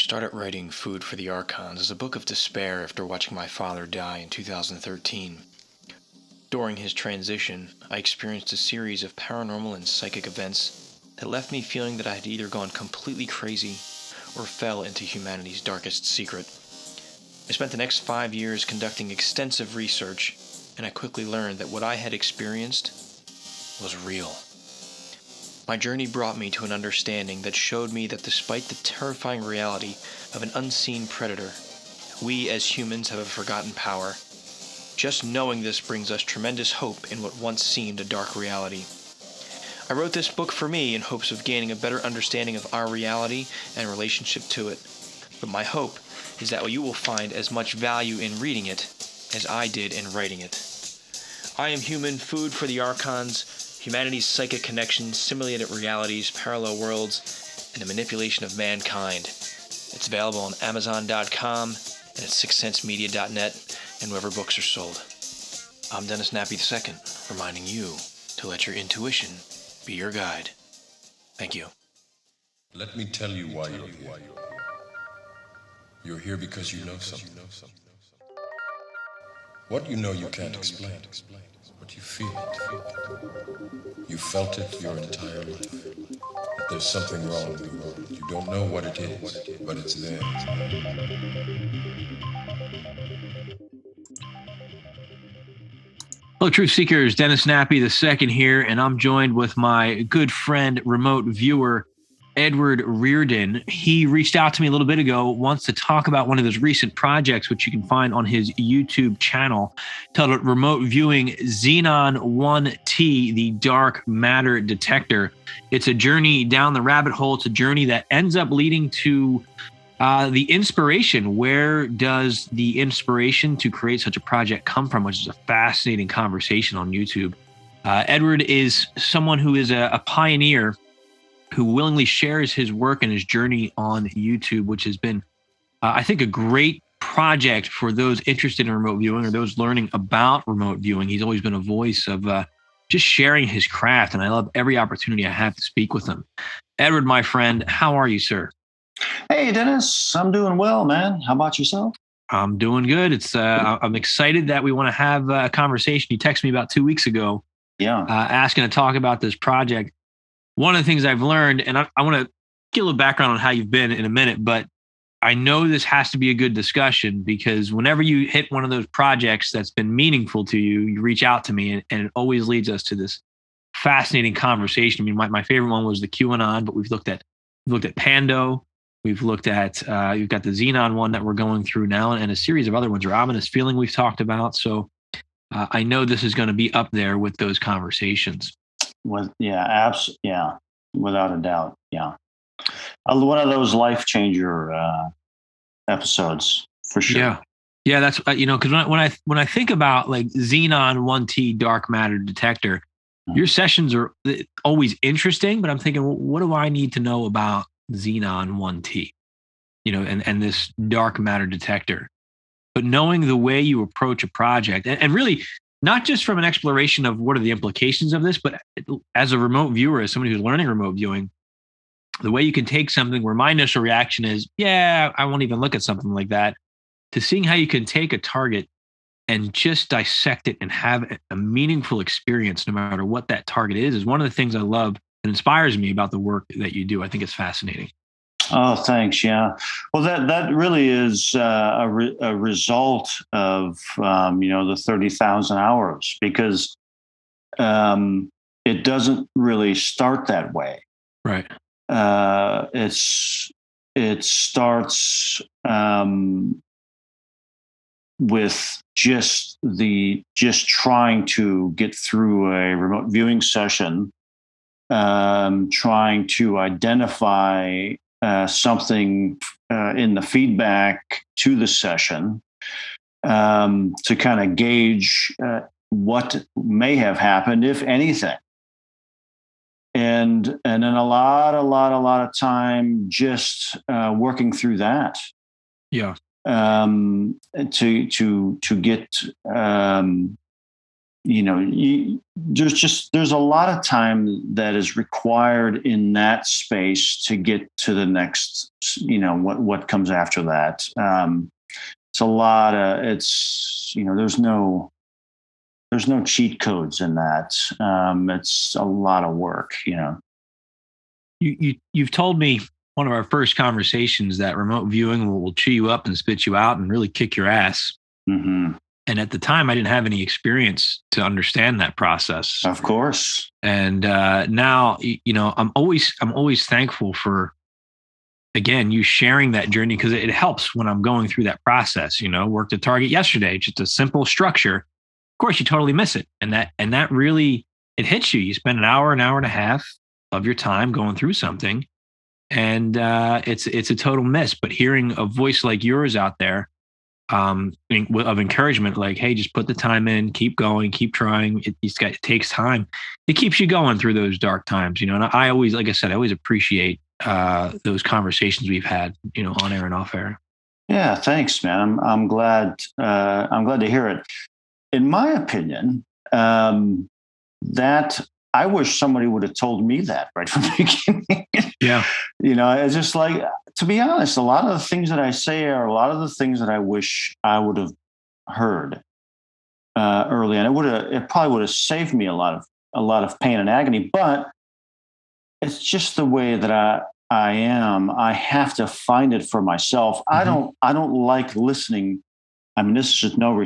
started writing Food for the Archons as a book of despair after watching my father die in 2013. During his transition, I experienced a series of paranormal and psychic events that left me feeling that I had either gone completely crazy or fell into humanity's darkest secret. I spent the next 5 years conducting extensive research, and I quickly learned that what I had experienced was real. My journey brought me to an understanding that showed me that despite the terrifying reality of an unseen predator, we as humans have a forgotten power. Just knowing this brings us tremendous hope in what once seemed a dark reality. I wrote this book for me in hopes of gaining a better understanding of our reality and relationship to it. But my hope is that you will find as much value in reading it as I did in writing it. I Am Human, Food for the Archons, humanity's psychic connections, simulated realities, parallel worlds, and the manipulation of mankind. It's available on Amazon.com and at sixcentsmedia.net and wherever books are sold. I'm Dennis Nappy II, reminding you to let your intuition be your guide. Thank you. Let me tell you why you're here. You're here because you know something. What you know you can't explain, but you feel it. You felt it your entire life. That there's something wrong in the world. You don't know what it is, but it's there. Hello, Truth Seekers. Dennis Nappy II here, and I'm joined with my good friend, remote viewer, Edward Riordan. He reached out to me a little bit ago, wants to talk about one of his recent projects, which you can find on his YouTube channel, titled Remote Viewing Xenon1T, the Dark Matter Detector. It's a journey down the rabbit hole. It's a journey that ends up leading to the inspiration. Where does the inspiration to create such a project come from, which is a fascinating conversation on YouTube. Edward is someone who is a pioneer who willingly shares his work and his journey on YouTube, which has been, I think, a great project for those interested in remote viewing or those learning about remote viewing. He's always been a voice of just sharing his craft, and I love every opportunity I have to speak with him. Edward, my friend, how are you, sir? Hey, Dennis, I'm doing well, man. How about yourself? I'm doing good. I'm excited that we want to have a conversation. You texted me about 2 weeks ago, asking to talk about this project. One of the things I've learned, and I want to get a little background on how you've been in a minute, but I know this has to be a good discussion because whenever you hit one of those projects that's been meaningful to you, you reach out to me, and it always leads us to this fascinating conversation. I mean, my favorite one was the QAnon, but we've looked at Pando. We've looked at, you've got the Xenon one that we're going through now, and a series of other ones. Ominous Feeling we've talked about. So I know this is going to be up there with those conversations. Without a doubt. Yeah. One of those life changer episodes for sure. Yeah. That's, because when I think about like Xenon1T Dark Matter Detector, your sessions are always interesting, but I'm thinking, well, what do I need to know about Xenon1T, and this dark matter detector? But knowing the way you approach a project, and really not just from an exploration of what are the implications of this, but as a remote viewer, as somebody who's learning remote viewing, the way you can take something where my initial reaction is, I won't even look at something like that, to seeing how you can take a target and just dissect it and have a meaningful experience no matter what that target is one of the things I love and inspires me about the work that you do. I think it's fascinating. Oh, thanks. Yeah. Well, that really is a result of, the 30,000 hours, because it doesn't really start that way. Right. It starts with just trying to get through a remote viewing session, trying to identify something in the feedback to the session, to kind of gauge what may have happened, if anything. And then a lot of time just working through that. Yeah. To get there's a lot of time that is required in that space to get to the next, what comes after that. It's a lot of, there's no cheat codes in that. It's a lot of work. You've told me one of our first conversations that remote viewing will chew you up and spit you out and really kick your ass. Mm-hmm. And at the time, I didn't have any experience to understand that process. Of course. And now, I'm always thankful for, again, you sharing that journey, because it helps when I'm going through that process. Worked at Target yesterday, just a simple structure. Of course, you totally miss it, and that really, it hits you. You spend an hour and a half of your time going through something, and it's a total miss. But hearing a voice like yours out there, of encouragement, like, hey, just put the time in, keep going, keep trying. It takes time. It keeps you going through those dark times, And I always, like I said, I always appreciate those conversations we've had, on air and off air. Yeah, thanks, man. I'm glad. I'm glad to hear it. In my opinion, that I wish somebody would have told me that right from the beginning. Yeah. It's just like, to be honest, a lot of the things that I say are a lot of the things that I wish I would have heard early, and it probably would have saved me a lot of pain and agony. But it's just the way that I am. I have to find it for myself. Mm-hmm. I don't like listening. I mean, this is no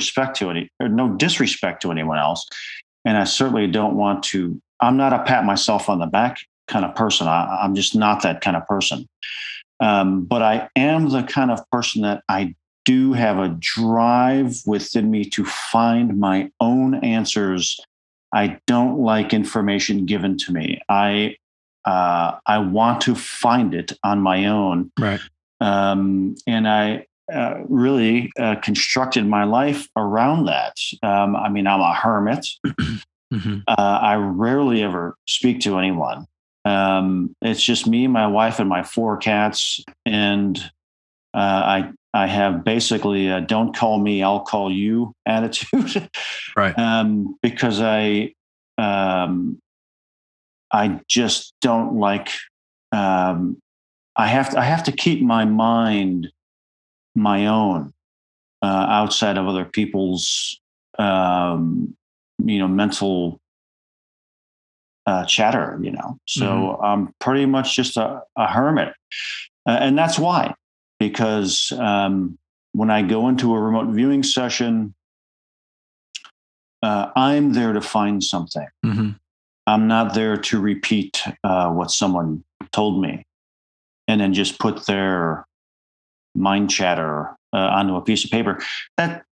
disrespect to anyone else. And I certainly don't want to, I'm not a pat myself on the back kind of person. I'm just not that kind of person. But I am the kind of person that I do have a drive within me to find my own answers. I don't like information given to me. I want to find it on my own. Right. And I really constructed my life around that. I'm a hermit. Mm-hmm. I rarely ever speak to anyone. It's just me, my wife, and my 4 cats. And I have basically a don't call me, I'll call you attitude. Right. Because I just don't like, I have to keep my mind my own, outside of other people's, mental chatter, So Mm-hmm. I'm pretty much just a hermit. And that's why, because when I go into a remote viewing session, I'm there to find something. Mm-hmm. I'm not there to repeat what someone told me and then just put their mind chatter onto a piece of paper.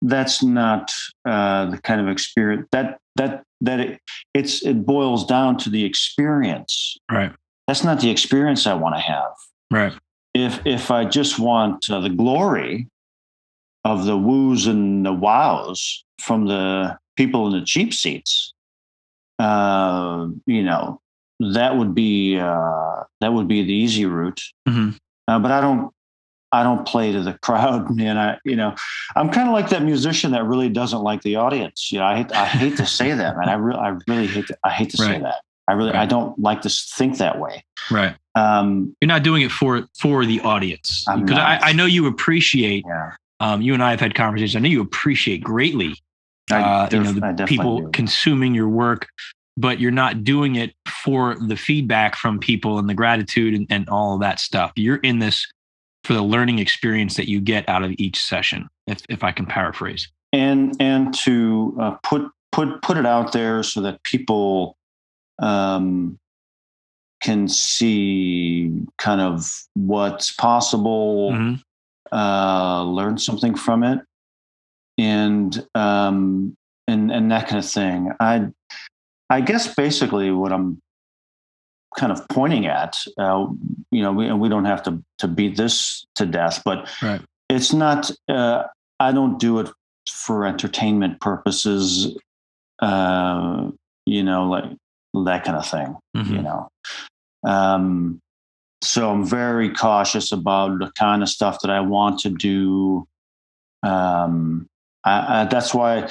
That's not the kind of experience it boils down to the experience. Right. That's not the experience I want to have. Right. If I just want the glory of the woos and the wows from the people in the cheap seats, that would be the easy route. Mm-hmm. But I don't play to the crowd, man. I'm kind of like that musician that really doesn't like the audience. I hate to say that, man. I really hate to say that. I don't like to think that way. Right. You're not doing it for the audience, because I know you appreciate. Yeah. You and I have had conversations. I know you appreciate greatly, the people consuming your work, but you're not doing it for the feedback from people and the gratitude and all of that stuff. You're in this for the learning experience that you get out of each session, if I can paraphrase. And to put it out there so that people can see kind of what's possible, mm-hmm. Learn something from it, and that kind of thing. I guess basically what I'm kind of pointing at, we don't have to beat this to death, but right. It's not, I don't do it for entertainment purposes, like that kind of thing, mm-hmm. So I'm very cautious about the kind of stuff that I want to do. That's why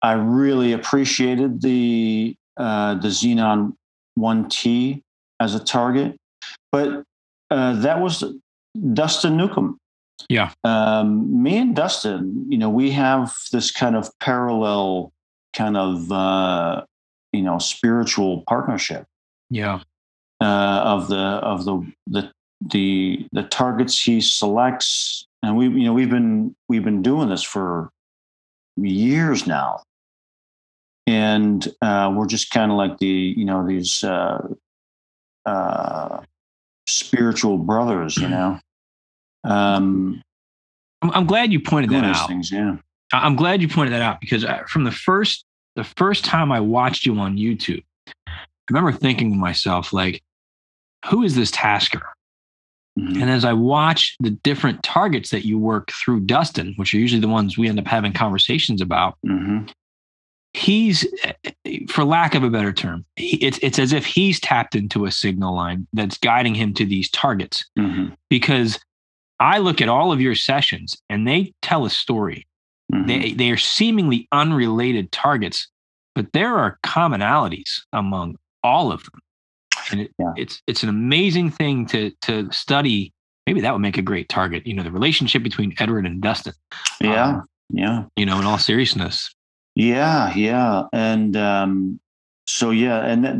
I really appreciated the Xenon1T as a target, but that was Dustin Newcomb. Yeah. Me and Dustin, we have this kind of parallel kind of spiritual partnership. Yeah. Of the targets he selects, and we've been doing this for years now, and we're just kind of like these spiritual brothers, I'm glad you pointed that out. Things, yeah. I'm glad you pointed that out because from the first time I watched you on YouTube, I remember thinking to myself, like, who is this tasker? Mm-hmm. And as I watch the different targets that you work through Dustin, which are usually the ones we end up having conversations about, mm-hmm. he's, for lack of a better term, it's as if he's tapped into a signal line that's guiding him to these targets. Mm-hmm. Because I look at all of your sessions and they tell a story. Mm-hmm. They are seemingly unrelated targets, but there are commonalities among all of them. And it's an amazing thing to study. Maybe that would make a great target. The relationship between Edward and Dustin. Yeah. In all seriousness. Yeah. And and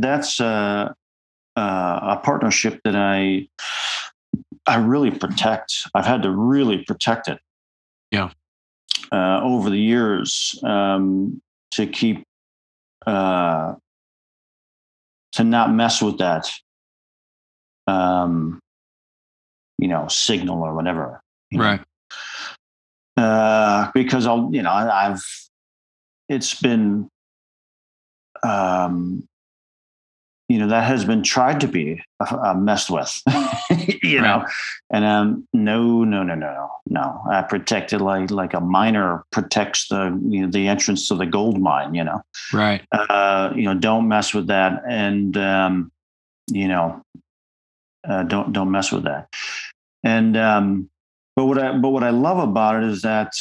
that's a partnership that I really protect. I've had to really protect it. Yeah. Over the years, to keep to not mess with that, signal or whatever. Right. Because it's been, that has been tried to be messed with, know, and no. I protect it like a miner protects the entrance to the gold mine, Right. Don't mess with that, and don't mess with that. And but what I love about it is that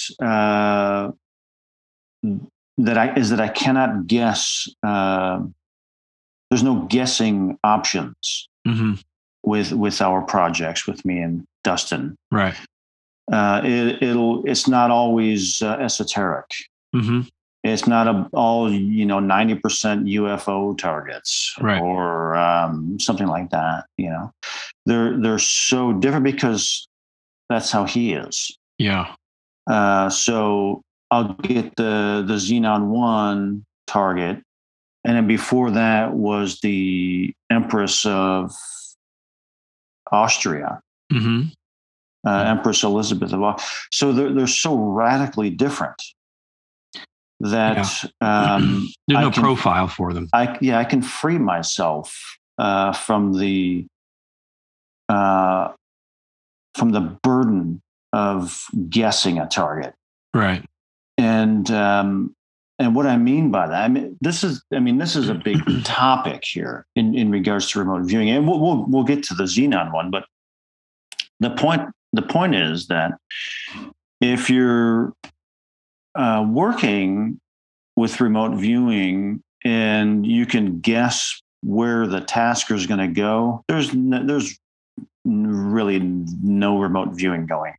I cannot guess. There's no guessing options mm-hmm. with our projects, with me and Dustin. Right. It's not always esoteric. Mm-hmm. It's not all 90% UFO targets, right, or something like that. They're so different because that's how he is. Yeah. So I'll get the Xenon 1 target. And then before that was the Empress of Austria, mm-hmm. Empress Elizabeth of Austria. So they're so radically different that there's no profile for them. I can free myself from the burden of guessing a target. Right. And what I mean by that, this is a big topic here in regards to remote viewing, and we'll get to the Xenon one. But the point is that if you're working with remote viewing and you can guess where the tasker is going to go, there's really no remote viewing going.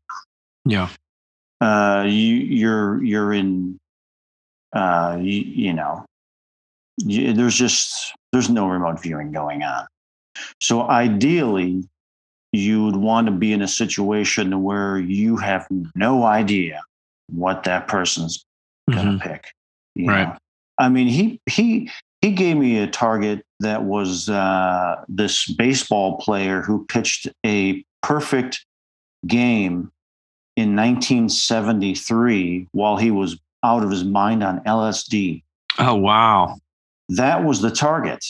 Yeah. You're in. There's no remote viewing going on. So ideally, you would want to be in a situation where you have no idea what that person's going to pick. Right. know? I mean, he gave me a target that was this baseball player who pitched a perfect game in 1973 while he was out of his mind on LSD. Oh, wow. That was the target.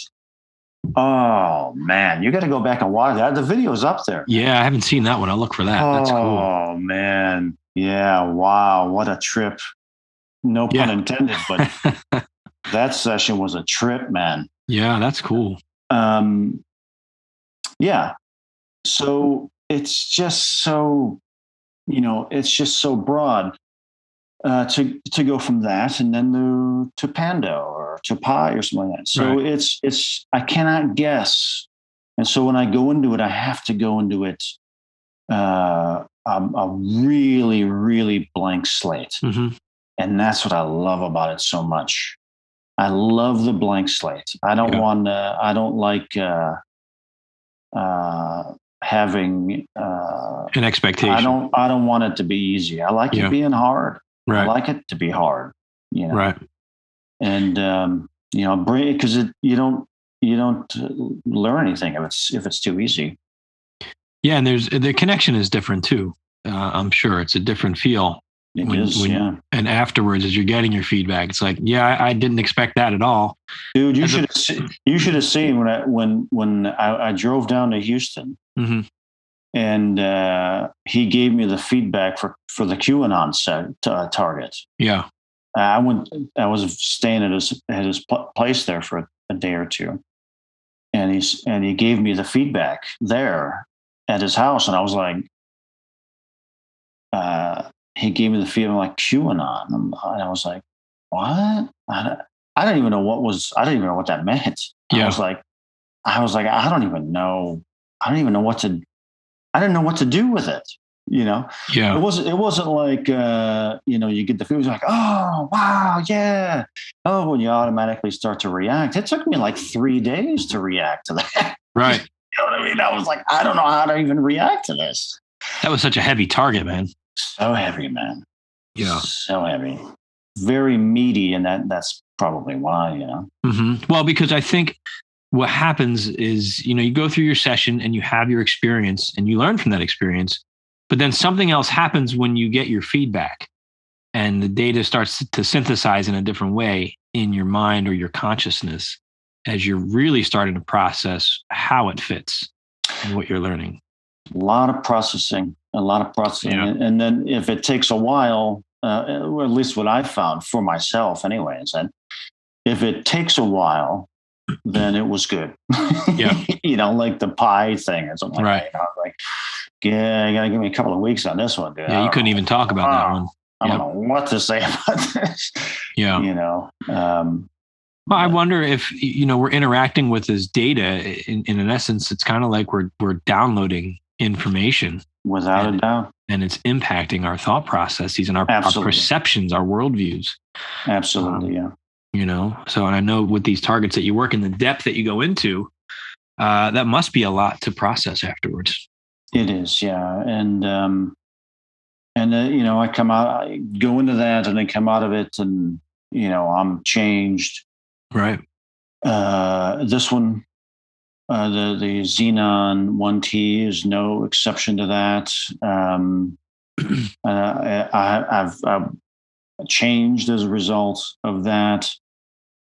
Oh, man. You got to go back and watch that. The video's up there. Yeah, I haven't seen that one. I'll look for that. That's cool. Oh, man. Yeah, wow. What a trip. No pun intended, but that session was a trip, man. Yeah, that's cool. Yeah. So it's just so, it's just so broad. to go from that and then to Pando or to Pi or something like that. So Right. it's I cannot guess, and so when I go into it, I have to go into it a really really blank slate, Mm-hmm. and that's what I love about it so much. I love the blank slate. I don't Yeah. want. I don't like having. An expectation. I don't want it to be easy. I like it Yeah. being hard. I Right. like it to be hard. You know. Right. And because you don't learn anything if it's too easy. Yeah, and the connection is different too. I'm sure it's a different feel. It is, yeah. And afterwards, as you're getting your feedback, it's like, yeah, I didn't expect that at all. Dude, you should have seen when I drove down to Houston, Mm-hmm. and he gave me the feedback for the QAnon target. Yeah. I was staying at his place there for a day or two, and he gave me the feedback there at his house, and I was like, he gave me the feedback like QAnon, and I was like, what? I didn't even know I didn't even know what that meant. Yeah. I was like, I don't even know what to. I didn't know what to do with it. You know, Yeah. It wasn't like you get the feeling like, oh wow, yeah, oh, when you automatically start to react. It took me like 3 days to react to that. Right. You know what I mean? I was like, I don't know how to even react to this. That was such a heavy target, man. So heavy, man. Yeah. So heavy. Very meaty, and that's probably why, Mm-hmm. Well, because I think what happens is, you go through your session and you have your experience and you learn from that experience, but then something else happens when you get your feedback and the data starts to synthesize in a different way in your mind or your consciousness as you're really starting to process how it fits and what you're learning. A lot of processing. Yeah. And then if it takes a while, or at least what I found for myself anyways, and if it takes a while, then it was good. Yeah. Like the pie thing or something like Right. that. I was like, yeah, you gotta give me a couple of weeks on this one, dude. Yeah, you couldn't even talk about that one. I don't know what to say about this. Yeah. Well, I wonder if we're interacting with this data. In an essence, it's kind of like we're downloading information without a doubt, and it's impacting our thought processes and our perceptions, our worldviews. Absolutely, yeah. So, and I know with these targets that you work in, the depth that you go into, that must be a lot to process afterwards. It is, yeah, and I come out, I go into that, and then come out of it, and I'm changed. Right. This one, the Xenon1T is no exception to that. I've changed as a result of that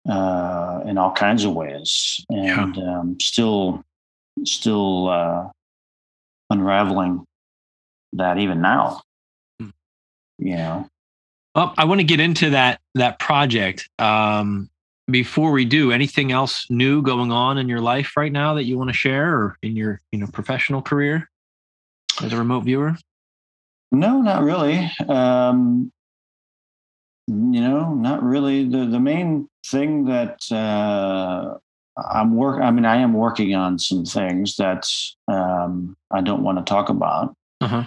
in all kinds of ways, and still unraveling that even now. Well, I want to get into that project. Before we do, anything else new going on in your life right now that you want to share, or in your professional career as a remote viewer? No, not really. Not really. The main thing that I am working on some things that I don't want to talk about. Uh-huh.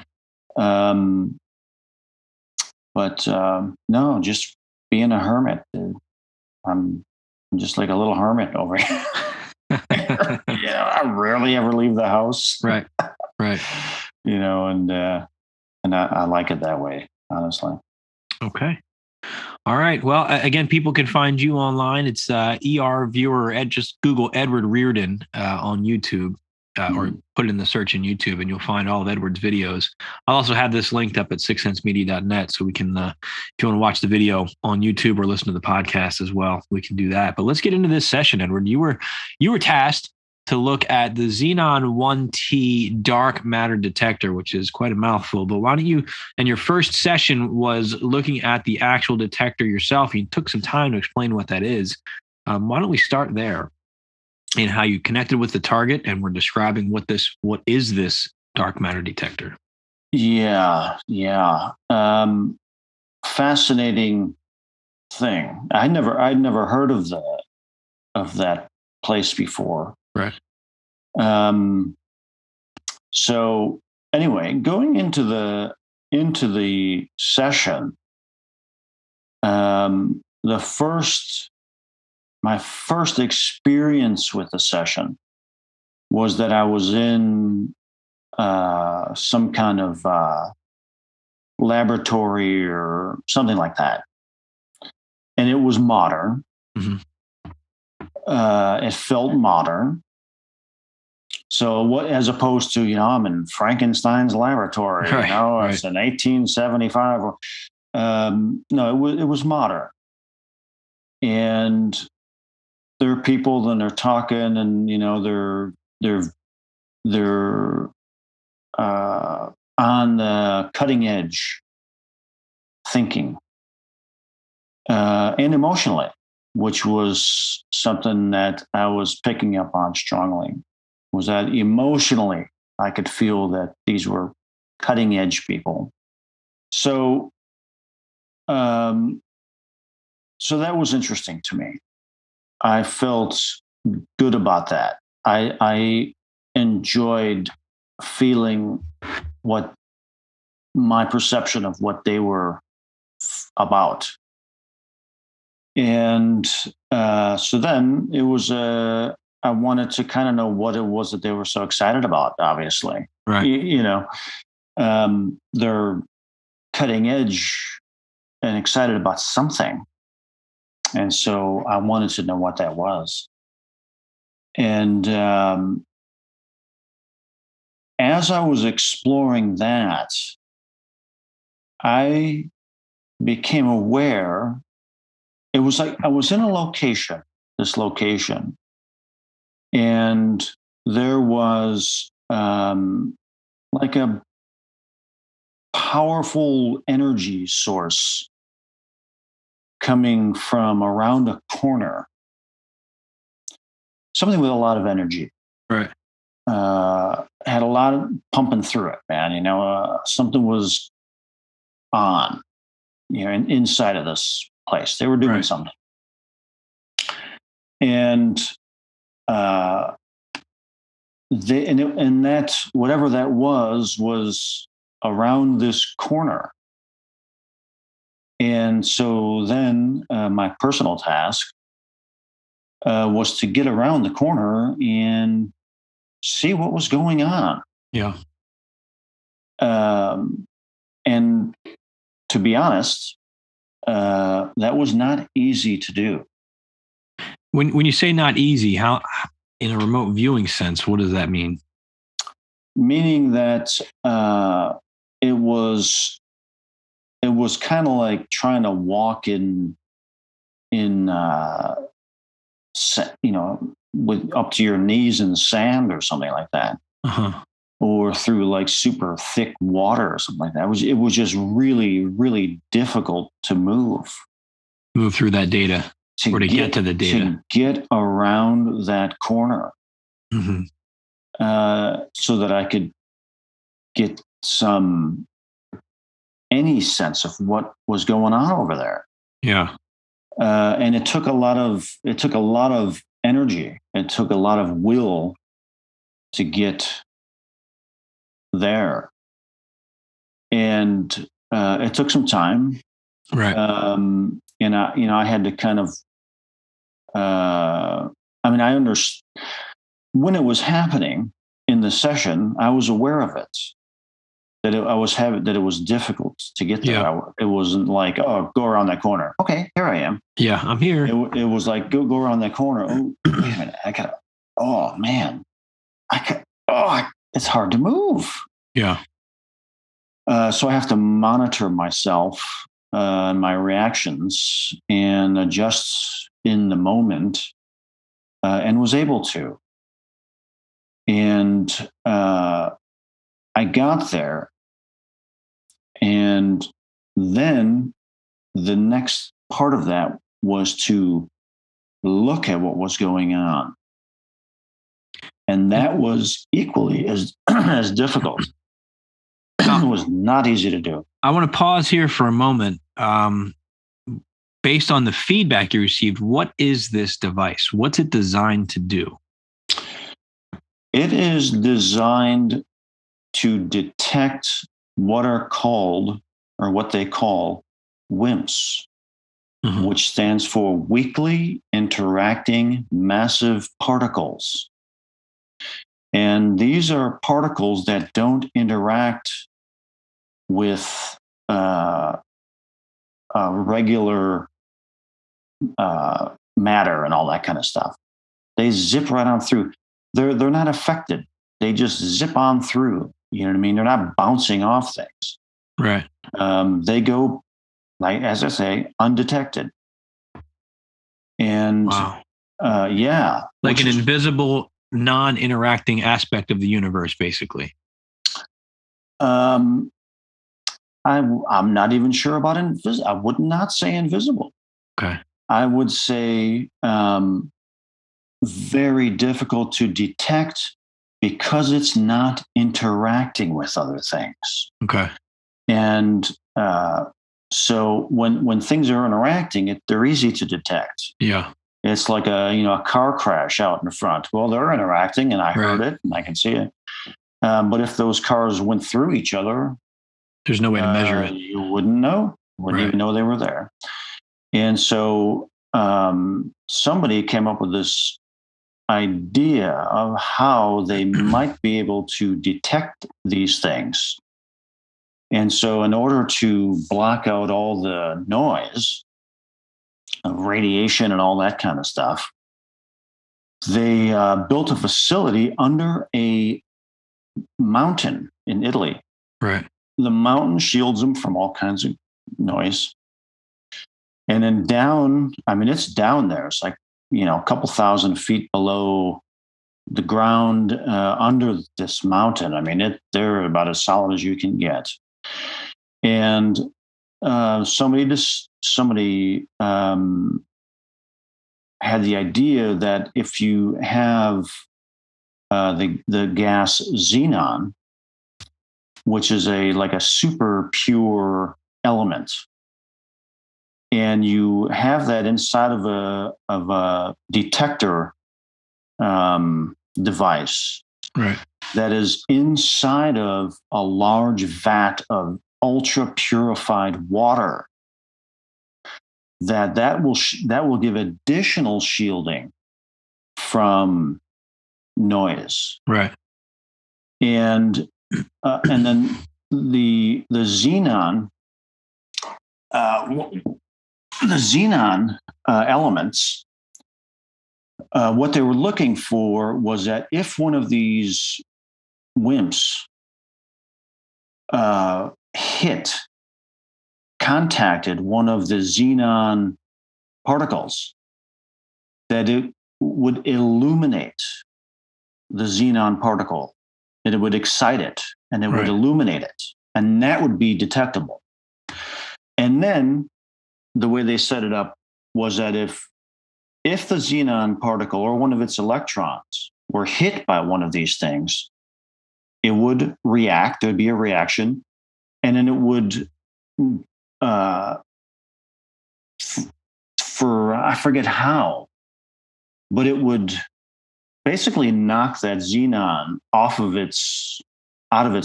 But no, just being a hermit. I'm just like a little hermit over here. I rarely ever leave the house. Right. And I like it that way, honestly. Okay. All right. Well, again, people can find you online. It's ER Viewer. Just Google Edward Riordan on YouTube, or put it in the search in YouTube, and you'll find all of Edward's videos. I'll also have this linked up at sixsensemedia.net, so we can, if you want to watch the video on YouTube or listen to the podcast as well, we can do that. But let's get into this session, Edward. You were tasked to look at the Xenon1T Dark Matter Detector, which is quite a mouthful. But why don't you, and your first session was looking at the actual detector yourself. You took some time to explain what that is. Why don't we start there, and how you connected with the target, and we're describing what is this dark matter detector? Yeah. fascinating thing. I'd never heard of that place before. Right. So anyway, going into the session, my first experience with the session was that I was in some kind of laboratory or something like that, and it was modern. Mm-hmm. It felt modern. So what, as opposed to, I'm in Frankenstein's laboratory, Right. It's in 1875. No, it was modern. And there are people and they're talking and, they're on the cutting edge thinking and emotionally, which was something that I was picking up on strongly, was that emotionally I could feel that these were cutting edge people. So, so that was interesting to me. I felt good about that. I enjoyed feeling what my perception of what they were about. And so then it was I wanted to kind of know what it was that they were so excited about, obviously. Right. They're cutting edge and excited about something. And so I wanted to know what that was. And as I was exploring that, I became aware. It was like I was in this location, and there was like a powerful energy source coming from around a corner, something with a lot of energy. Right. Had a lot of pumping through it, man. Something was on, inside of this place. They were doing something. And that whatever that was around this corner. And so then my personal task was to get around the corner and see what was going on. Yeah. And to be honest, that was not easy to do. When you say not easy, how, in a remote viewing sense, what does that mean? Meaning that it was kind of like trying to walk in with up to your knees in sand or something like that. Uh-huh. Or through like super thick water or something like that. It was just really, really difficult to move through that data or to get to the data. To get around that corner. Mm-hmm. So that I could get any sense of what was going on over there. Yeah. And it took a lot of energy. It took a lot of will to get there. And it took some time. Right. And I had to kind of, I understood when it was happening in the session, I was aware of it, that it was difficult to get there. Yeah. It wasn't like, oh, go around that corner. Okay, here I am. Yeah, I'm here. It was like, go around that corner. Oh, wait a minute. Oh man, it's hard to move. Yeah. So I have to monitor myself, my reactions, and adjust in the moment, and was able to. And I got there, and then the next part of that was to look at what was going on. And that was equally as difficult. It was not easy to do. I want to pause here for a moment. based on the feedback you received, what is this device? What's it designed to do? It is designed to detect what are called, or what they call, WIMPs, which stands for Weakly Interacting Massive Particles. And these are particles that don't interact with regular matter and all that kind of stuff. They zip right on through. They're not affected. They just zip on through. You know what I mean? They're not bouncing off things. Right. They go, like, as I say, undetected. And wow. Yeah, like an invisible, non-interacting aspect of the universe, basically. I'm not even sure about invisible. I would not say invisible. Okay. I would say very difficult to detect because it's not interacting with other things. Okay. And so when things are interacting, they're easy to detect. Yeah. It's like a car crash out in front. Well, they're interacting, and I heard it, and I can see it. But if those cars went through each other, there's no way to measure it. You wouldn't know. Wouldn't even know they were there. And so somebody came up with this idea of how they might be able to detect these things. And so in order to block out all the noise, radiation and all that kind of stuff, they built a facility under a mountain in Italy. Right. The mountain shields them from all kinds of noise. And then down, it's down there. It's like, a couple thousand feet below the ground under this mountain. They're about as solid as you can get. And somebody had the idea that if you have the gas xenon, which is like a super pure element, and you have that inside of a detector device, right, that is inside of a large vat of ultra purified water, that will give additional shielding from noise. Right. And then the xenon elements, what they were looking for was that if one of these WIMPs contacted one of the xenon particles, that it would illuminate the xenon particle, and it would excite it, and it would illuminate it, and that would be detectable. And then the way they set it up was that if the xenon particle or one of its electrons were hit by one of these things, it would react. There'd be a reaction, and then it would, I forget how, but it would basically knock that xenon out of its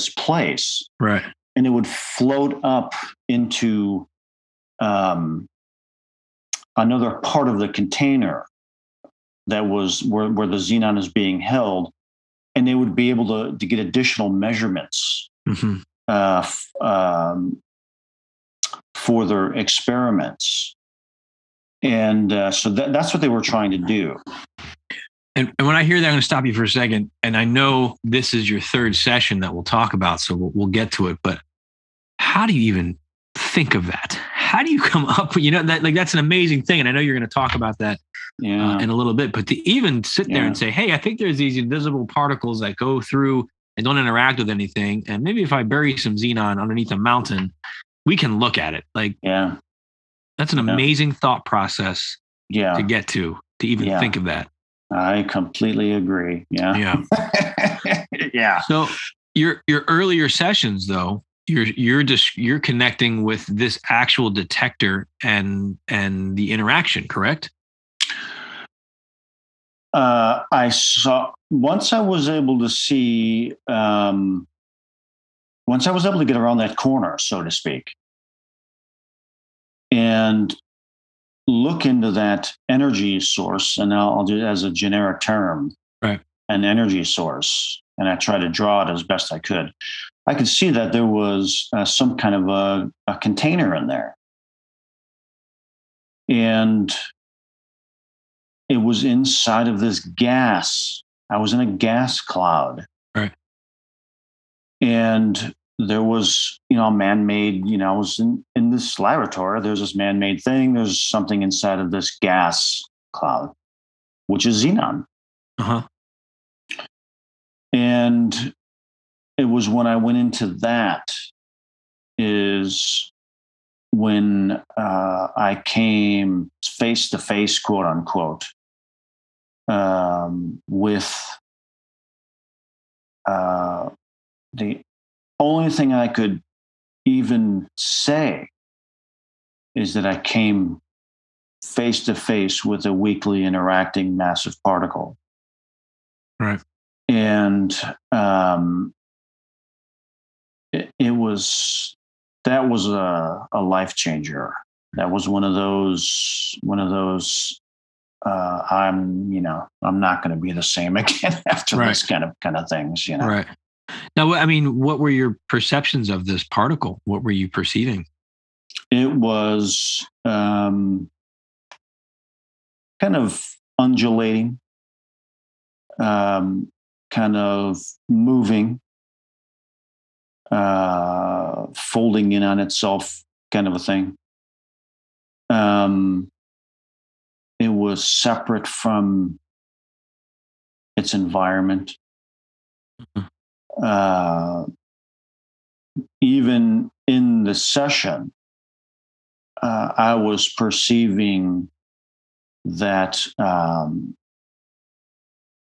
place, right, and it would float up into another part of the container that was where the xenon is being held, and they would be able to get additional measurements for their experiments. And so that's what they were trying to do. And when I hear that, I'm going to stop you for a second. And I know this is your third session that we'll talk about, so we'll get to it. But how do you even think of that? How do you come up with, that's an amazing thing. And I know you're going to talk about that in a little bit. But to even sit there and say, hey, I think there's these invisible particles that go through and don't interact with anything. And maybe if I bury some xenon underneath a mountain, we can look at it. That's an amazing thought process to get to even think of that. I completely agree. Yeah. Yeah. Yeah. So your earlier sessions, though, you're connecting with this actual detector and the interaction, correct? I saw once I was able to see, once I was able to get around that corner, so to speak, and look into that energy source, and I'll do it as a generic term, Right. an energy source, and I try to draw it as best I could. I could see that there was some kind of a container in there, and it was inside of this gas. I was in a gas cloud. Right. And there was, a man-made, I was in this laboratory. There's this man-made thing. There's something inside of this gas cloud, which is xenon. Uh-huh. And it was when I went into that is when I came face to face, quote unquote, with the only thing I could even say is that I came face to face with a weakly interacting massive particle. Right. And it was, that was a life changer. That was one of those I'm not going to be the same again after Right. this kind of things, Right. Now, I mean, what were your perceptions of this particle? What were you perceiving? It was kind of undulating, kind of moving, folding in on itself, kind of a thing. It was separate from its environment. Even in the session, I was perceiving that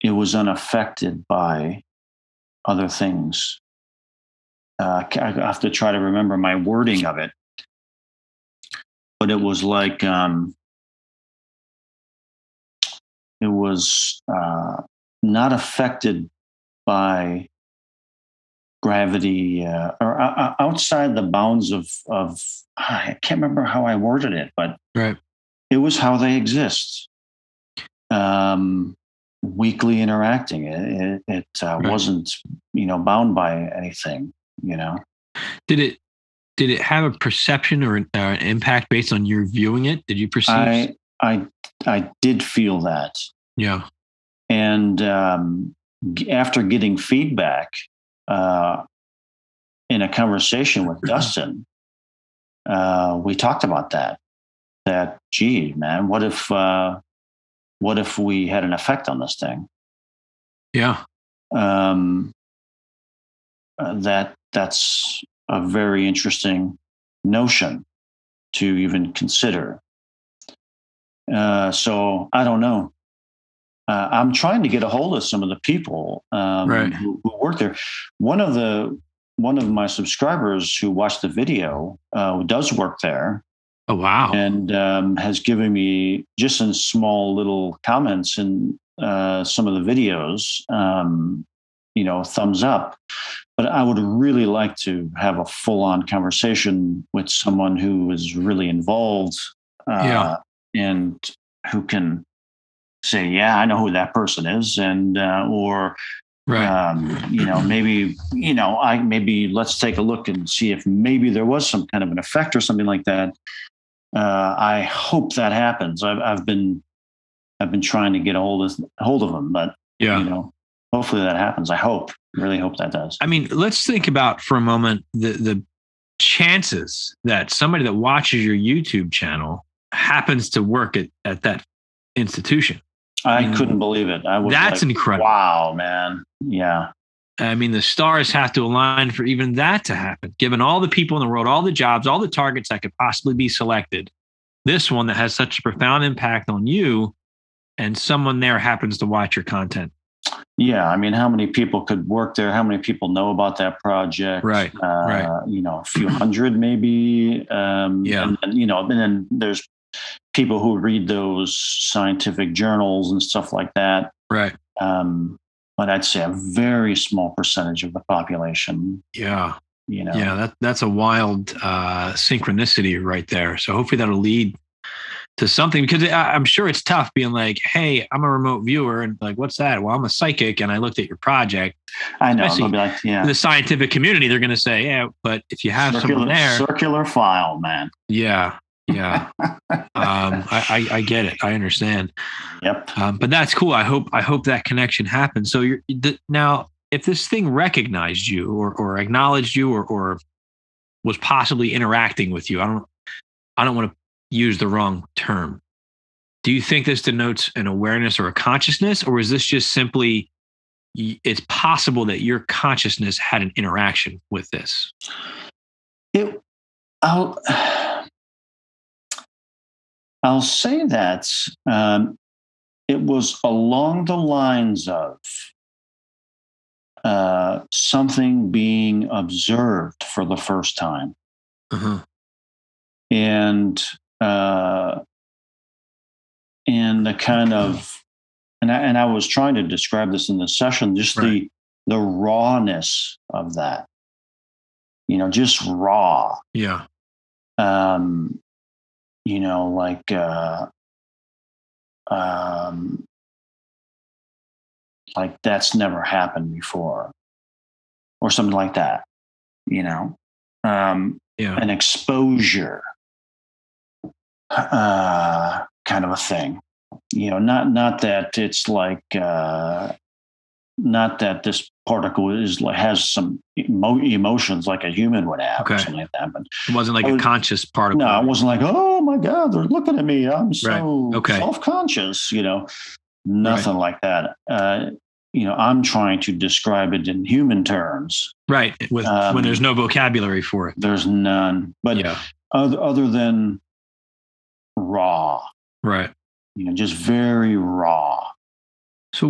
it was unaffected by other things. I have to try to remember my wording of it, but it was like it was not affected by gravity or outside the bounds of I can't remember how I worded it, but right. It was how they exist. Weakly interacting. It Right. wasn't, bound by anything. Did it have a perception or an impact based on your viewing it? Did you perceive? I did feel that. Yeah. And after getting feedback in a conversation with Dustin, we talked about that. That, gee, man, what if we had an effect on this thing? Yeah. That's a very interesting notion to even consider. So I don't know. I'm trying to get a hold of some of the people Right. who work there. One of my subscribers who watched the video does work there. Oh, wow. And has given me just in small little comments in some of the videos, thumbs up. But I would really like to have a full-on conversation with someone who is really involved and who can say, yeah, I know who that person is. And, or, right. maybe let's take a look and see if maybe there was some kind of an effect or something like that. I hope that happens. I've been trying to get a hold of them, but hopefully that happens. I really hope that does. I mean, let's think about for a moment the chances that somebody that watches your YouTube channel happens to work at that institution. I couldn't believe it. That's incredible. Wow, man. Yeah. I mean, the stars have to align for even that to happen, given all the people in the world, all the jobs, all the targets that could possibly be selected. This one that has such a profound impact on you, and someone there happens to watch your content. Yeah, I mean, how many people could work there? How many people know about that project? Right. Right. You know, a few hundred maybe. Yeah. And then there's people who read those scientific journals and stuff like that. Right. But I'd say a very small percentage of the population. Yeah. You know. Yeah. That's a wild synchronicity right there. So hopefully that'll lead to something, because I'm sure it's tough being like, hey, I'm a remote viewer, and like, what's that? Well, I'm a psychic and I looked at your project. I know. Especially they'll be like, yeah. in the scientific community, they're going to say, yeah, but if you have someone there, circular file, man. Yeah. Yeah. I get it. I understand. Yep. But that's cool. I hope that connection happens. So now, if this thing recognized you or acknowledged you or was possibly interacting with you, I don't want to use the wrong term. Do you think this denotes an awareness or a consciousness, or is this just simply it's possible that your consciousness had an interaction with this? I'll say that it was along the lines of something being observed for the first time. Uh-huh. And the kind of, and I was trying to describe this in the session, just right. the rawness of that, you know, just raw. Yeah. You know, like that's never happened before, or something like that. You know, an exposure, kind of a thing. You know, not that it's like, not that this particle has some emotions like a human would have, or something like that. But it wasn't like a conscious particle. No, it wasn't like, oh my God, they're looking at me. I'm so right. self-conscious. You know, nothing like that. You know, I'm trying to describe it in human terms. Right. When there's no vocabulary for it. There's none. But other than raw. Right. You know, just very raw. So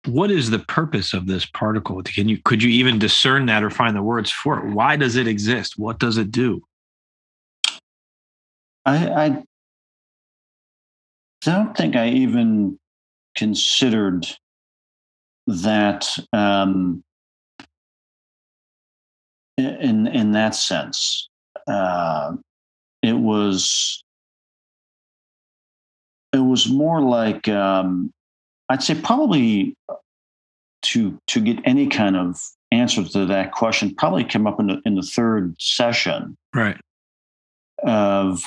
what is the purpose of this particle? Could you even discern that or find the words for it? Why does it exist? What does it do? I don't think I even considered that in that sense. It was more like, I'd say probably to get any kind of answer to that question probably came up in the third session, right? Of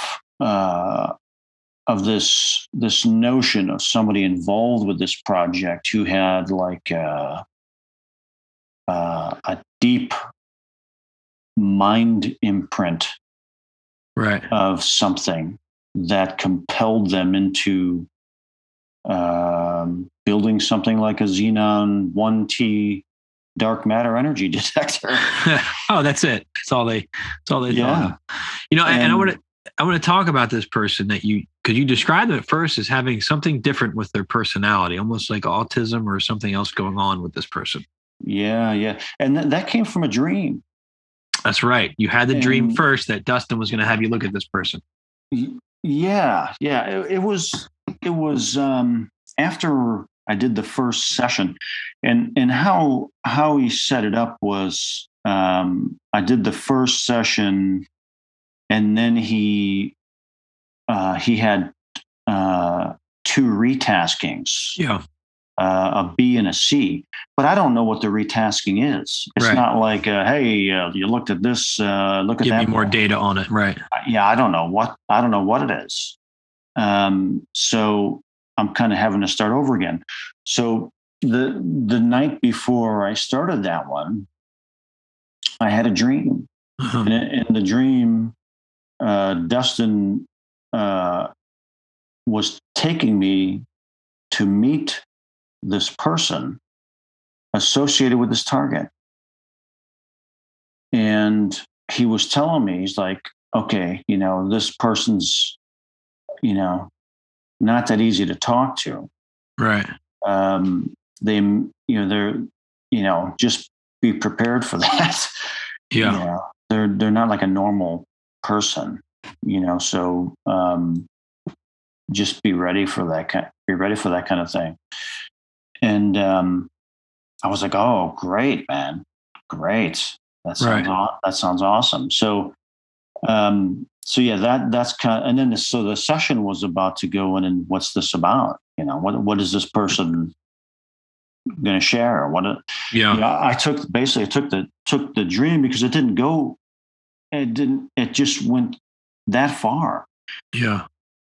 this notion of somebody involved with this project who had like a deep mind imprint, right, of something that compelled them into building something like a Xenon1T Dark Matter Energy Detector. Oh, that's it. That's all they thought of. You know, and I want to talk about this person that could you describe them at first as having something different with their personality, almost like autism or something else going on with this person. Yeah. And that came from a dream. That's right. You had the dream first that Dustin was going to have you look at this person. Yeah. It was after I did the first session, and how he set it up was, I did the first session, and then he had two retaskings. Yeah. A B and a C, but I don't know what the retasking is. It's not like, hey, you looked at this, look at that. Give me more data on it, right? Yeah, I don't know what it is. So I'm kind of having to start over again. So the night before I started that one, I had a dream, and in the dream, Dustin was taking me to meet this person associated with this target. And he was telling me, he's like, okay, you know, this person's, you know, not that easy to talk to. Right. They they're, just be prepared for that. Yeah. They're not like a normal person, so just be ready for that kind of thing. And I was like, oh, great, man. Great. Right. That sounds awesome. So yeah, that's kind of, and then so the session was about to go in, and what's this about? What is this person going to share? Yeah. I took the dream because it just went that far. Yeah.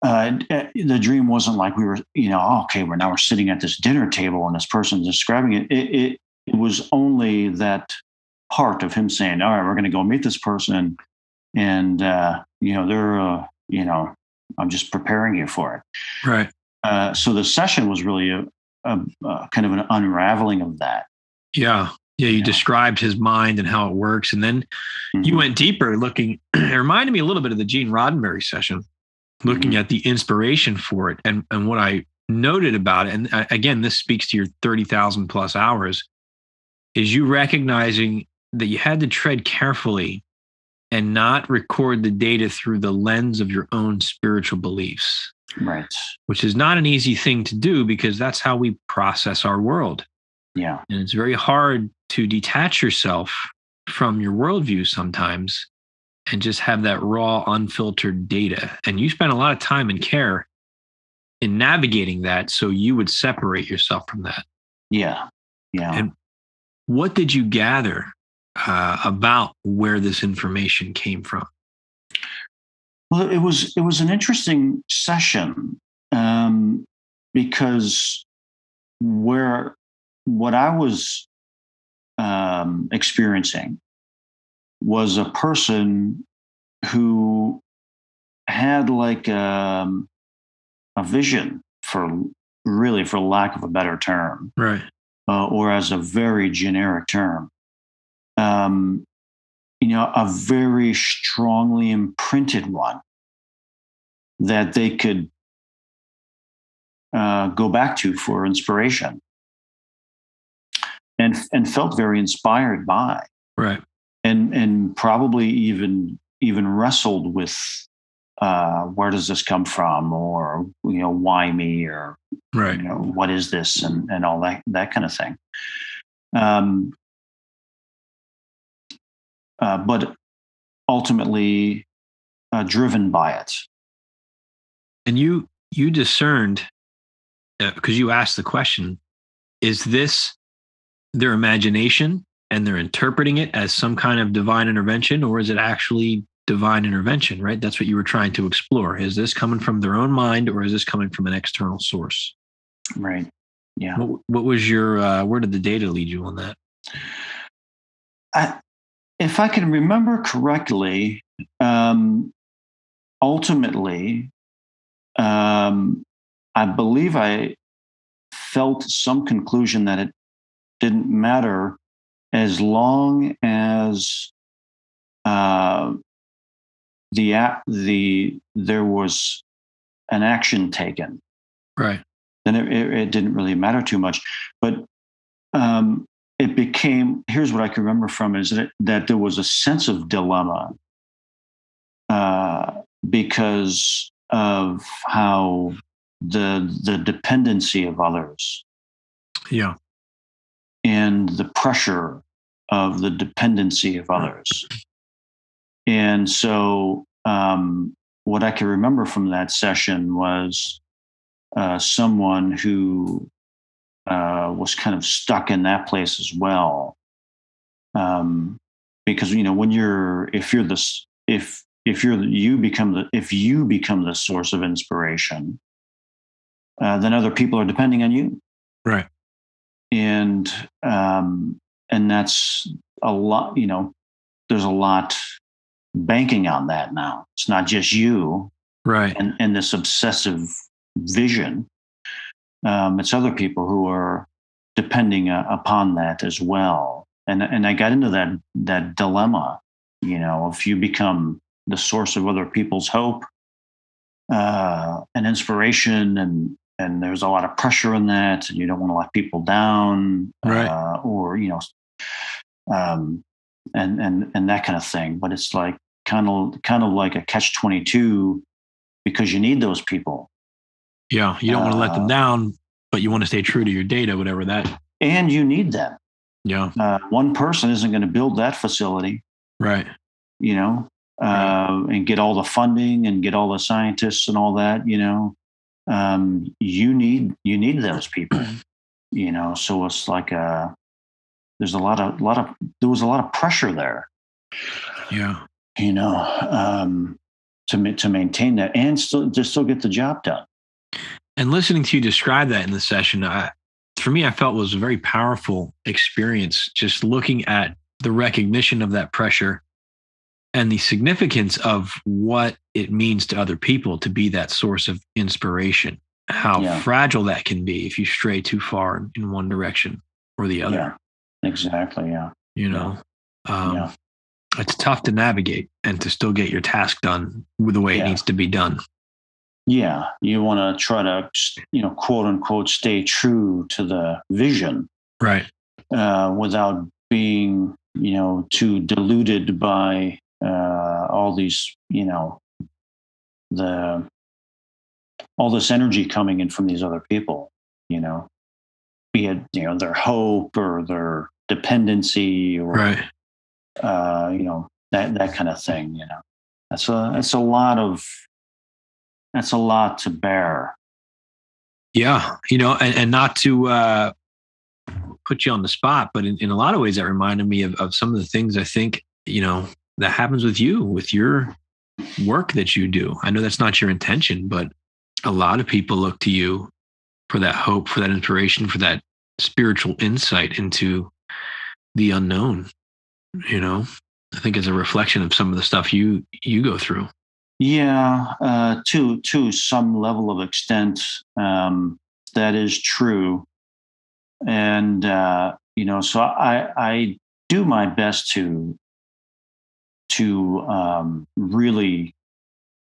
The dream wasn't like we were, okay, we're sitting at this dinner table and this person's describing it. It was only that part of him saying, all right, we're going to go meet this person. And, they're, I'm just preparing you for it. Right. So the session was really a kind of an unraveling of that. Yeah. Yeah. You described his mind and how it works. And then you went deeper looking. It reminded me a little bit of the Gene Roddenberry session, looking at the inspiration for it. And what I noted about it, and again, this speaks to your 30,000 plus hours, is you recognizing that you had to tread carefully and not record the data through the lens of your own spiritual beliefs. Right. Which is not an easy thing to do because that's how we process our world. Yeah. And it's very hard to detach yourself from your worldview sometimes and just have that raw, unfiltered data. And you spend a lot of time and care in navigating that so you would separate yourself from that. Yeah. Yeah. And what did you gather about where this information came from? Well, it was an interesting session because what I was experiencing was a person who had like a vision, for lack of a better term, right, or as a very generic term, a very strongly imprinted one that they could go back to for inspiration, and felt very inspired by, right, and probably even wrestled with where does this come from, or why me, or right, what is this, and all that kind of thing. But ultimately driven by it. And you discerned, because you asked the question, is this their imagination and they're interpreting it as some kind of divine intervention, or is it actually divine intervention, right? That's what you were trying to explore. Is this coming from their own mind, or is this coming from an external source? Right. Yeah. What was your, where did the data lead you on that? If I can remember correctly, ultimately, I believe I felt some conclusion that it didn't matter as long as there was an action taken. Right. Then it didn't really matter too much. But it became, here's what I can remember from it, is that there was a sense of dilemma because of how the dependency of others. Yeah. And the pressure of the dependency of others. And so what I can remember from that session was someone who was kind of stuck in that place as well. Because when if you become the source of inspiration, then other people are depending on you. Right. And that's a lot, there's a lot banking on that now. It's not just you, right, and this obsessive vision. It's other people who are depending upon that as well. And I got into that dilemma, if you become the source of other people's hope and inspiration, there's a lot of pressure in that, and you don't want to let people down, Right. or and that kind of thing. But it's like kind of like a catch-22, because you need those people. Yeah. You don't want to let them down, but you want to stay true to your data, whatever that. And you need them. Yeah. One person isn't going to build that facility, Right. And get all the funding and get all the scientists and all that. You need those people. So it's like there was a lot of pressure there. Yeah. To maintain that and still get the job done. And listening to you describe that in the session, for me, I felt was a very powerful experience, just looking at the recognition of that pressure and the significance of what it means to other people to be that source of inspiration, how fragile that can be if you stray too far in one direction or the other. Yeah, exactly. Yeah. It's tough to navigate and to still get your task done with the way it needs to be done. Yeah. You want to try to, quote unquote, stay true to the vision. Right. Without being, too diluted by all these, all this energy coming in from these other people, be it, their hope or their dependency or, right. That kind of thing, that's a lot to bear. Yeah. And not to put you on the spot, but in a lot of ways that reminded me of some of the things I think, that happens with you, with your work that you do. I know that's not your intention, but a lot of people look to you for that hope, for that inspiration, for that spiritual insight into the unknown. I think it's a reflection of some of the stuff you go through. Yeah, to some level of extent, that is true. And so I do my best to really,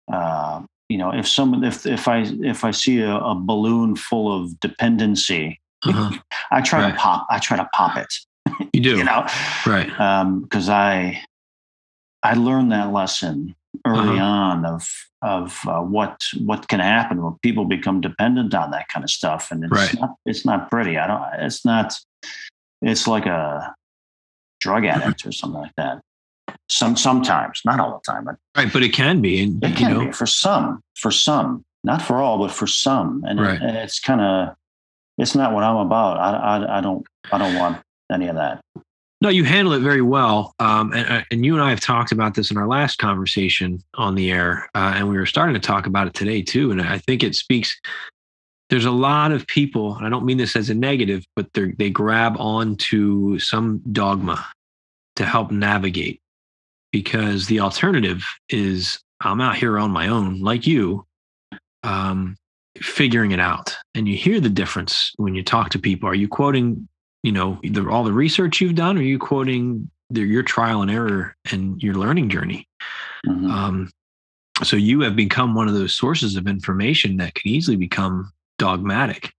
if I see a balloon full of dependency, I try to pop it. You do, right? Because I learned that lesson early on of what can happen when people become dependent on that kind of stuff, and it's not pretty. It's like a drug addict or something like that. Sometimes, not all the time, but right. But it can be, and it can be for some, not for all, but for some. And it's not what I'm about. I don't want any of that. No, you handle it very well. And you and I have talked about this in our last conversation on the air, and we were starting to talk about it today too. And I think it speaks. There's a lot of people, and I don't mean this as a negative, but they grab onto some dogma to help navigate, because the alternative is I'm out here on my own, like you, figuring it out. And you hear the difference when you talk to people. Are you quoting, either all the research you've done, or are you quoting your trial and error and your learning journey? Mm-hmm. So you have become one of those sources of information that can easily become dogmatic.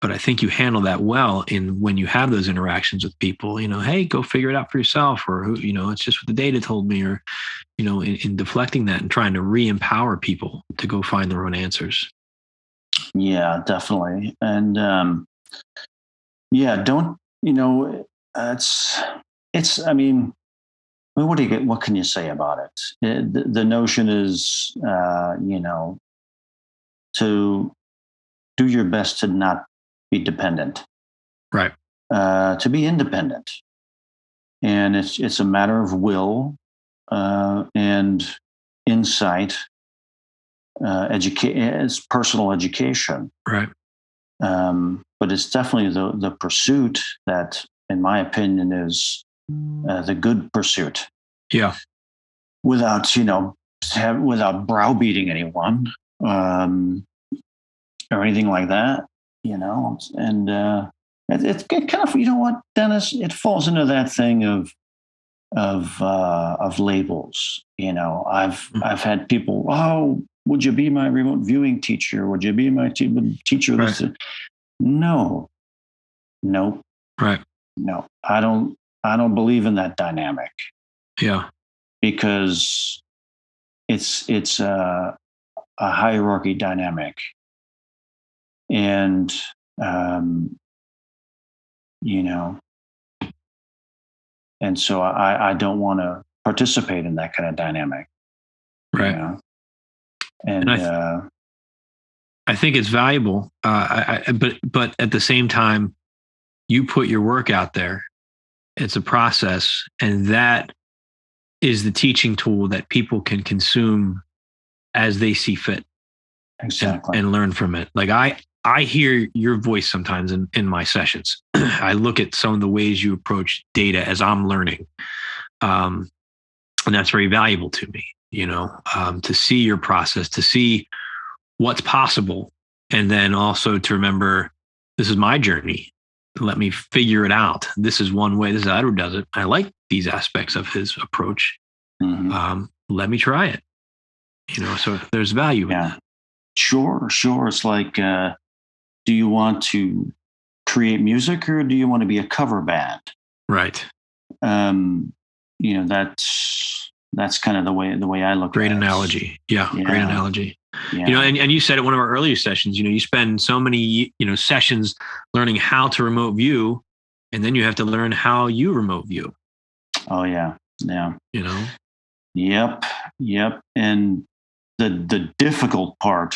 But I think you handle that well when you have those interactions with people, hey, go figure it out for yourself, or it's just what the data told me, or, in deflecting that and trying to re-empower people to go find their own answers. Yeah, definitely. And, don't, I mean, what can you say about it? The notion is, to do your best to not be dependent, right? To be independent, and it's a matter of will and insight, it's personal education, right? But it's definitely the pursuit that, in my opinion, is the good pursuit. Yeah, without without browbeating anyone. Or anything like that, and it's kind of, Dennis, it falls into that thing of labels. I've had people, would you be my remote viewing teacher? Would you be my teacher? Right. No, no, Right. no. I don't believe in that dynamic. Yeah. Because it's a hierarchy dynamic, and you know, and so I don't want to participate in that kind of dynamic. Right. You know? And I think it's valuable. But at the same time, you put your work out there. It's a process, and that is the teaching tool that people can consume as they see fit. Exactly. And learn from it. Like I hear your voice sometimes in my sessions. I look at some of the ways you approach data as I'm learning. And that's very valuable to me, to see your process, to see what's possible. And then also to remember, this is my journey. Let me figure it out. This is one way. This is how Edward does it. I like these aspects of his approach. Mm-hmm. Let me try it. So there's value in that. Sure. It's like, do you want to create music or do you want to be a cover band? Right. That's kind of the way I look at it. Great analogy. Yeah, great analogy. Yeah. And you said at one of our earlier sessions, you spend so many, sessions learning how to remote view, and then you have to learn how you remote view. Oh yeah. Yep. And the difficult part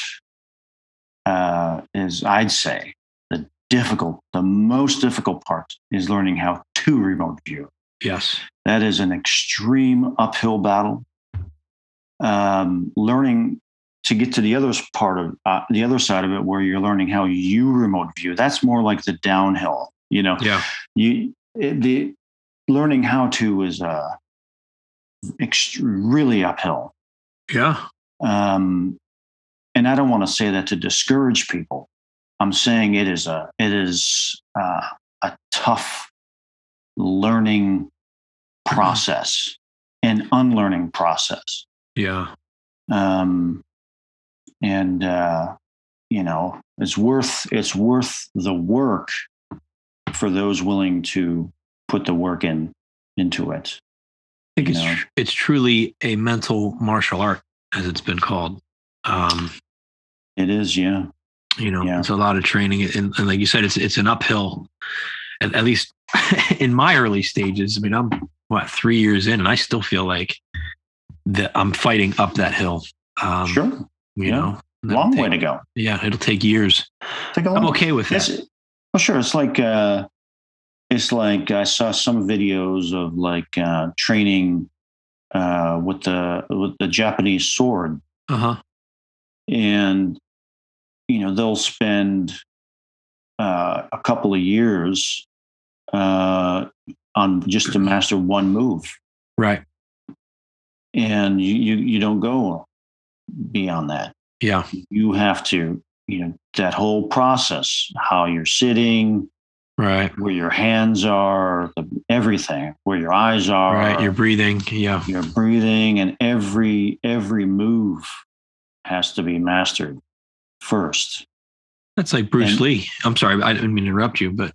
is, I'd say, the most difficult part is learning how to remote view. Yes. That is an extreme uphill battle. Learning to get to the other side of it, where you're learning how you remote view, that's more like the downhill. Yeah. The learning how to is really uphill. Yeah. And I don't want to say that to discourage people. I'm saying it is a tough learning process, an unlearning process. Yeah. It's worth the work for those willing to put the work into it. I think it's truly a mental martial art, as it's been called. It is, yeah. It's a lot of training, and like you said, it's an uphill. At least in my early stages. I mean, I'm 3 years in, and I still feel like that I'm fighting up that hill. Sure. Long way to go. Yeah, it'll take years. I'm okay with that. Well, sure. It's like I saw some videos of like training with the Japanese sword. And they'll spend a couple of years on just to master one move. Right. And you don't go beyond that. Yeah. You have to, that whole process, how you're sitting, right, where your hands are, everything, where your eyes are, right, your breathing. Yeah. Your breathing, and every move has to be mastered first. That's like Bruce Lee. I'm sorry, I didn't mean to interrupt you, but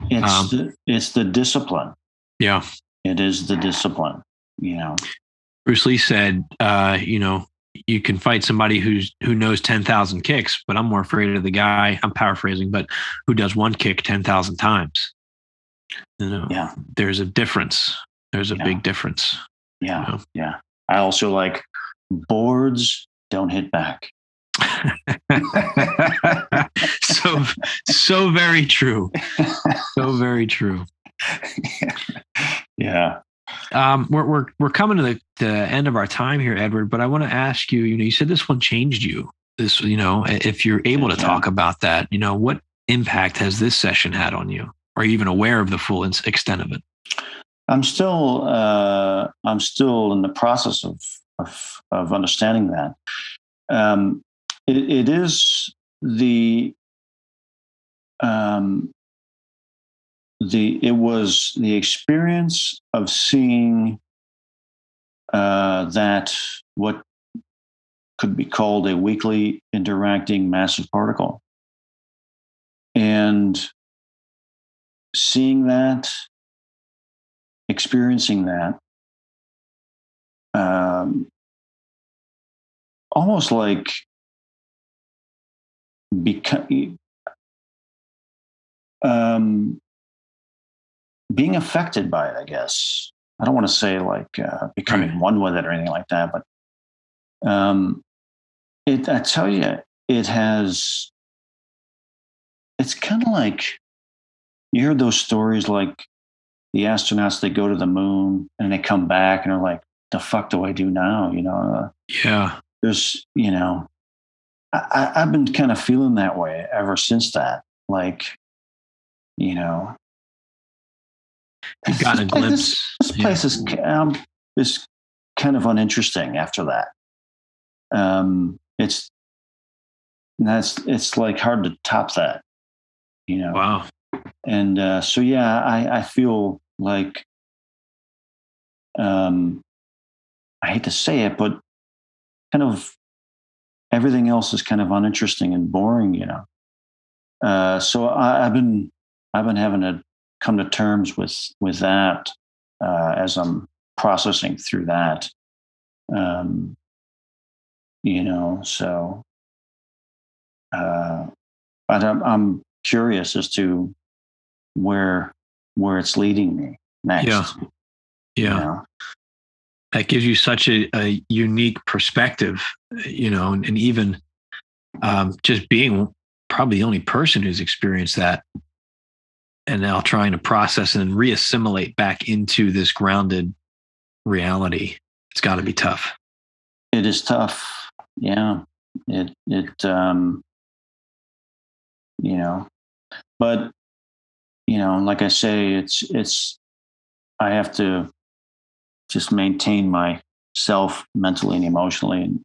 it's the discipline. Yeah. It is the discipline, Bruce Lee said, you can fight somebody who knows 10,000 kicks, but I'm more afraid of the guy, I'm paraphrasing, but who does one kick 10,000 times. Yeah. There's a difference. There's a big difference. Yeah. Yeah. I also like boards don't hit back. so very true. So very true. Yeah. We're coming to the end of our time here, Edward, but I want to ask you, you said this one changed you. This, if you're able to talk about that, what impact has this session had on you? Are you even aware of the full extent of it? I'm still in the process of understanding that. It is it was the experience of seeing that what could be called a weakly interacting massive particle. And seeing that, experiencing that, almost like being affected by it, I guess. I don't want to say like becoming one with it or anything like that, but I tell you, it's kind of like, you hear those stories like the astronauts, they go to the moon and they come back and are like, the fuck do I do now? Yeah. There's, I've been kind of feeling that way ever since that. Like, you got a glimpse. This place is kind of uninteresting after that. It's like hard to top that, Wow. And so, yeah, I feel like, I hate to say it, but kind of everything else is kind of uninteresting and boring, So I've been having to come to terms with that as I'm processing through that. So I'm curious as to where it's leading me next. Yeah. That gives you such a unique perspective, and even just being probably the only person who's experienced that, and now trying to process and reassimilate back into this grounded reality. It's got to be tough. It is tough. Yeah. But, like I say, it's, I have to just maintain myself mentally and emotionally,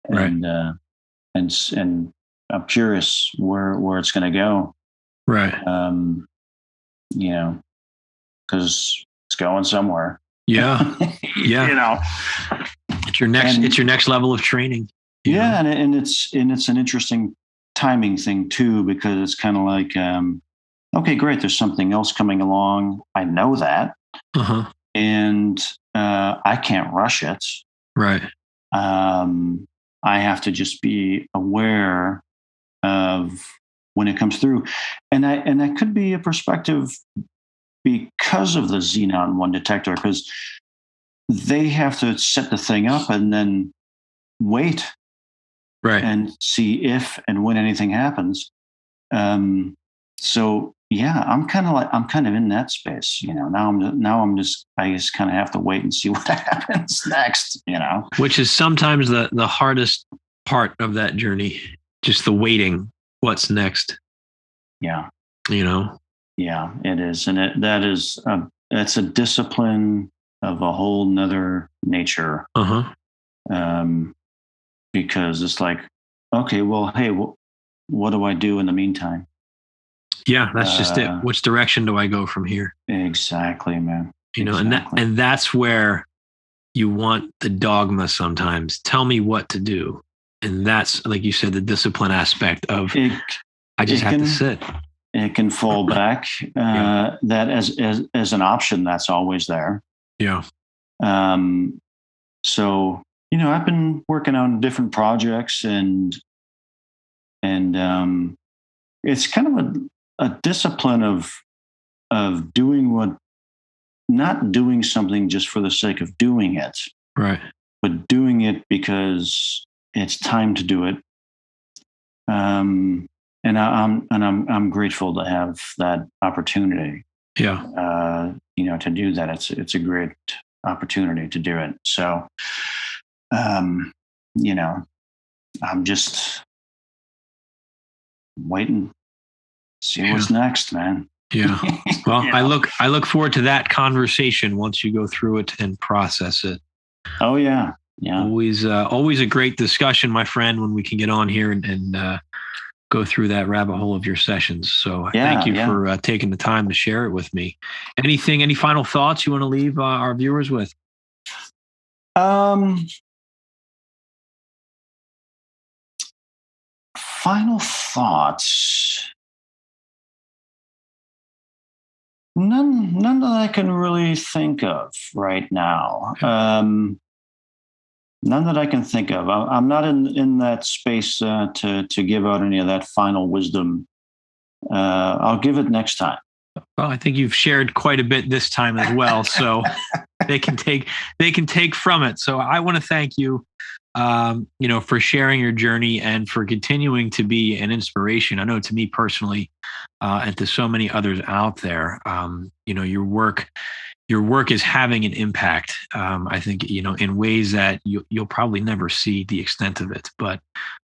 and I'm curious where it's going to go. Right. Because it's going somewhere. Yeah. Yeah. It's your next level of training. Yeah. And it's an interesting timing thing too, because it's kind of like, okay, great. There's something else coming along. I know that. Uh-huh. And I can't rush it. Right. I have to just be aware of when it comes through, and that could be a perspective because of the Xenon1 detector, because they have to set the thing up and then wait, right, and see if and when anything happens. So yeah, I'm kind of in that space, I just kind of have to wait and see what happens next, which is sometimes the hardest part of that journey, just the waiting. What's next? Yeah. Yeah, it is. And it's a discipline of a whole nother nature. Uh-huh. Because it's like, okay, well, hey, what do I do in the meantime? Yeah, that's just it. Which direction do I go from here? Exactly, man. And that's where you want the dogma sometimes. Tell me what to do. And that's, like you said, the discipline aspect of I just have to sit. It can fall back. That as an option, that's always there. Yeah. So, I've been working on different projects, and it's kind of a discipline of doing not doing something just for the sake of doing it, right? But doing it because it's time to do it. And I'm grateful to have that opportunity. Yeah. To do that, it's a great opportunity to do it. So, I'm just waiting, see what's next, man. Yeah. Well, I look forward to that conversation once you go through it and process it. Oh yeah. Yeah. Always a great discussion, my friend, when we can get on here and go through that rabbit hole of your sessions. So thank you for taking the time to share it with me. Any final thoughts you want to leave our viewers with? Final thoughts. None that I can really think of right now. None that I can think of. I'm not in that space to give out any of that final wisdom. I'll give it next time. Well, I think you've shared quite a bit this time as well, so they can take from it. So I want to thank you, for sharing your journey and for continuing to be an inspiration. I know to me personally, and to so many others out there. Your work is having an impact. I think in ways that you'll probably never see the extent of it. But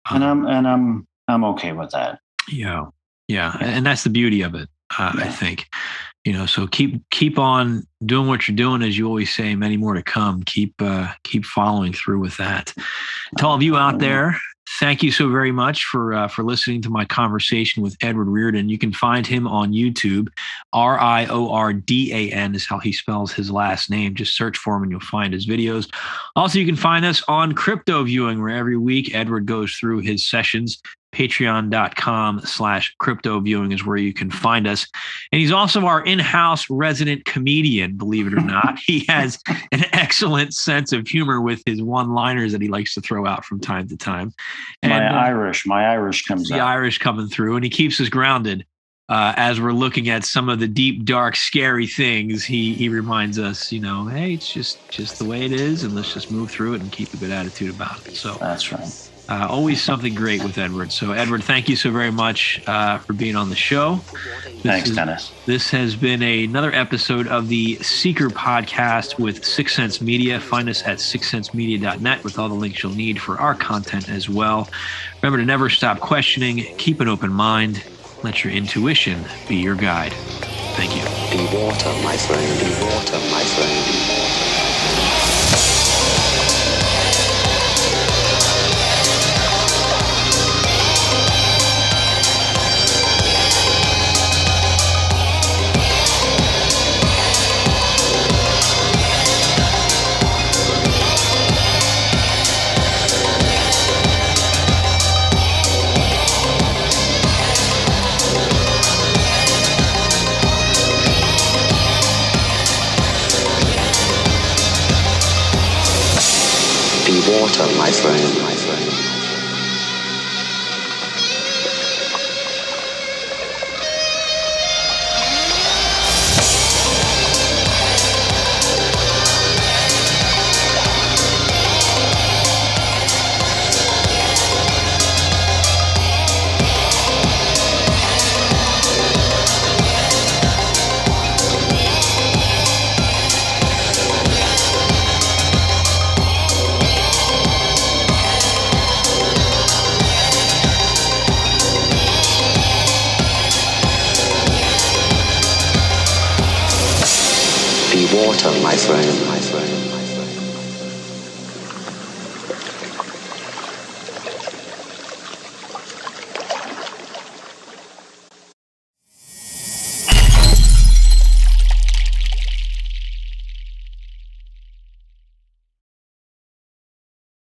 I'm okay with that. Yeah, and that's the beauty of it. I think. So keep on doing what you're doing, as you always say. Many more to come. Keep following through with that. To all of you out there, thank you so very much for listening to my conversation with Edward Riordan. You can find him on YouTube. Riordan is how he spells his last name. Just search for him and you'll find his videos. Also, you can find us on Crypto Viewing, where every week Edward goes through his sessions. Patreon.com/crypto viewing is where you can find us. And he's also our in-house resident comedian, believe it or not. He has an excellent sense of humor with his one-liners that he likes to throw out from time to time. And my Irish comes out. The Irish coming through, and he keeps us grounded. As we're looking at some of the deep, dark, scary things, he reminds us, hey, it's just the way it is, and let's just move through it and keep a good attitude about it. So that's right. Always something great with Edward. So, Edward, thank you so very much for being on the show. Thanks, Dennis. This has been another episode of the Seeker Podcast with Sixth Sense Media. Find us at sixthsensemedia.net with all the links you'll need for our content as well. Remember to never stop questioning. Keep an open mind. Let your intuition be your guide. Thank you. Be water, my friend. Be water, my friend. Be water. Water, my friend, my friend. Water, my friend, my friend.